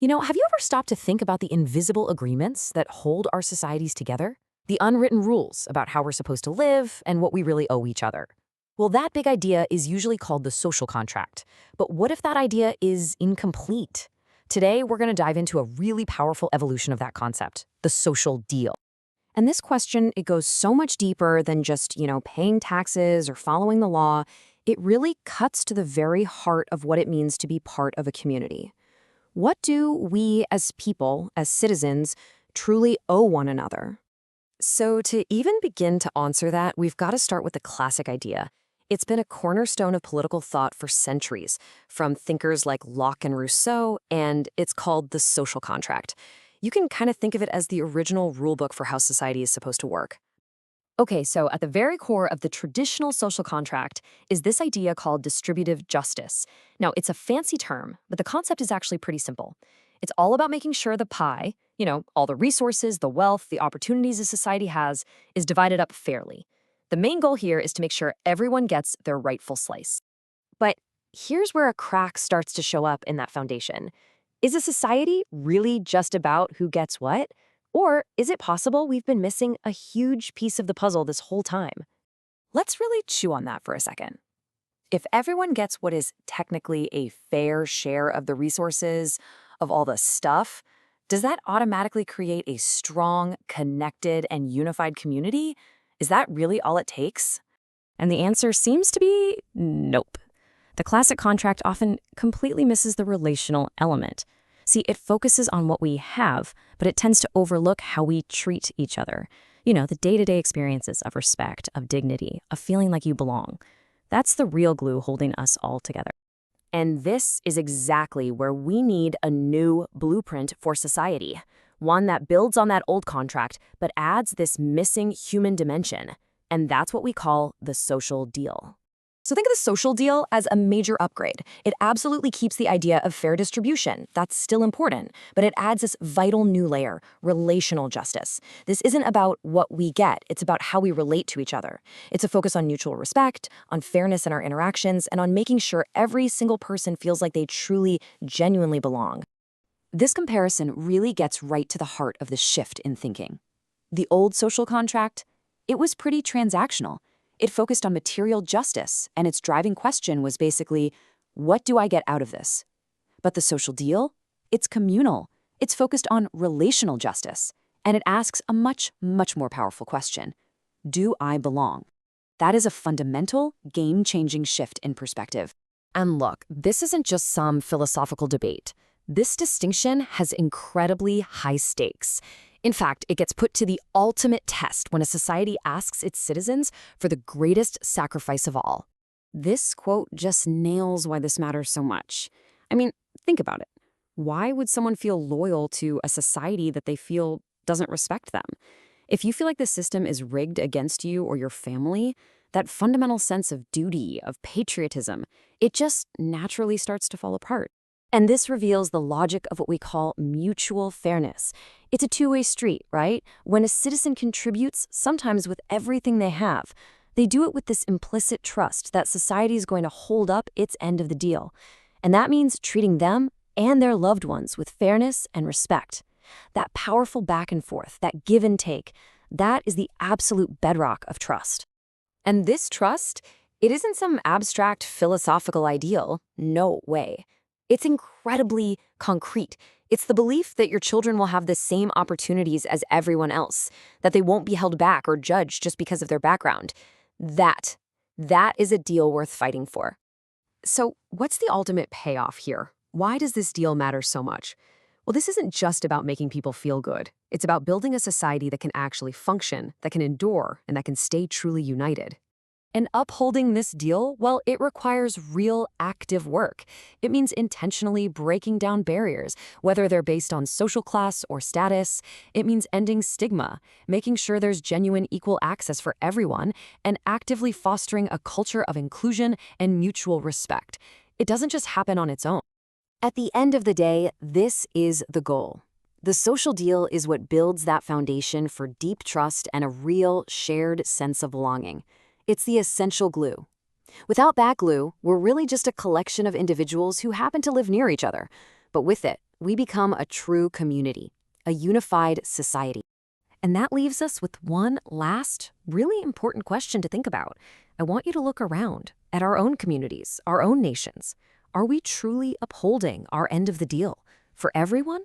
Have you ever stopped to think about the invisible agreements that hold our societies together? The unwritten rules about how we're supposed to live and what we really owe each other. Well, that big idea is usually called the social contract. But what if that idea is incomplete? Today, we're going to dive into a really powerful evolution of that concept, the social deal. And this question, it goes so much deeper than just, paying taxes or following the law. It really cuts to the very heart of what it means to be part of a community. What do we as people, as citizens, truly owe one another? So to even begin to answer that, we've got to start with the classic idea. It's been a cornerstone of political thought for centuries, from thinkers like Locke and Rousseau, and it's called the social contract. You can kind of think of it as the original rulebook for how society is supposed to work. Okay, so at the very core of the traditional social contract is this idea called distributive justice. Now, it's a fancy term, but the concept is actually pretty simple. It's all about making sure the pie, all the resources, the wealth, the opportunities a society has, is divided up fairly. The main goal here is to make sure everyone gets their rightful slice. But here's where a crack starts to show up in that foundation. Is a society really just about who gets what? Or is it possible we've been missing a huge piece of the puzzle this whole time? Let's really chew on that for a second. If everyone gets what is technically a fair share of the resources, of all the stuff, does that automatically create a strong, connected, and unified community? Is that really all it takes? And the answer seems to be nope. The classic contract often completely misses the relational element. See, it focuses on what we have, but it tends to overlook how we treat each other. The day-to-day experiences of respect, of dignity, of feeling like you belong. That's the real glue holding us all together. And this is exactly where we need a new blueprint for society. One that builds on that old contract, but adds this missing human dimension. And that's what we call the social deal. So think of the social deal as a major upgrade. It absolutely keeps the idea of fair distribution. That's still important, but it adds this vital new layer, relational justice. This isn't about what we get, it's about how we relate to each other. It's a focus on mutual respect, on fairness in our interactions, and on making sure every single person feels like they truly, genuinely belong. This comparison really gets right to the heart of the shift in thinking. The old social contract, it was pretty transactional. It focused on material justice, and its driving question was basically, what do I get out of this? But the social deal? It's communal. It's focused on relational justice, and it asks a much, much more powerful question. Do I belong? That is a fundamental, game-changing shift in perspective. And look, this isn't just some philosophical debate. This distinction has incredibly high stakes. In fact, it gets put to the ultimate test when a society asks its citizens for the greatest sacrifice of all. This quote just nails why this matters so much. I mean, think about it. Why would someone feel loyal to a society that they feel doesn't respect them? If you feel like the system is rigged against you or your family, that fundamental sense of duty, of patriotism, it just naturally starts to fall apart. And this reveals the logic of what we call mutual fairness. It's a two-way street, right? When a citizen contributes, sometimes with everything they have, they do it with this implicit trust that society is going to hold up its end of the deal. And that means treating them and their loved ones with fairness and respect. That powerful back and forth, that give and take, that is the absolute bedrock of trust. And this trust, it isn't some abstract philosophical ideal. No way. It's incredibly concrete. It's the belief that your children will have the same opportunities as everyone else, that they won't be held back or judged just because of their background. That is a deal worth fighting for. So what's the ultimate payoff here? Why does this deal matter so much? Well, this isn't just about making people feel good. It's about building a society that can actually function, that can endure, and that can stay truly united. And upholding this deal, well, it requires real active work. It means intentionally breaking down barriers, whether they're based on social class or status. It means ending stigma, making sure there's genuine equal access for everyone, and actively fostering a culture of inclusion and mutual respect. It doesn't just happen on its own. At the end of the day, this is the goal. The social deal is what builds that foundation for deep trust and a real shared sense of belonging. It's the essential glue. Without that glue, we're really just a collection of individuals who happen to live near each other. But with it, We become a true community, a unified society. And that leaves us with one last, really important question to think about. I want you to look around at our own communities, our own nations. Are we truly upholding our end of the deal for everyone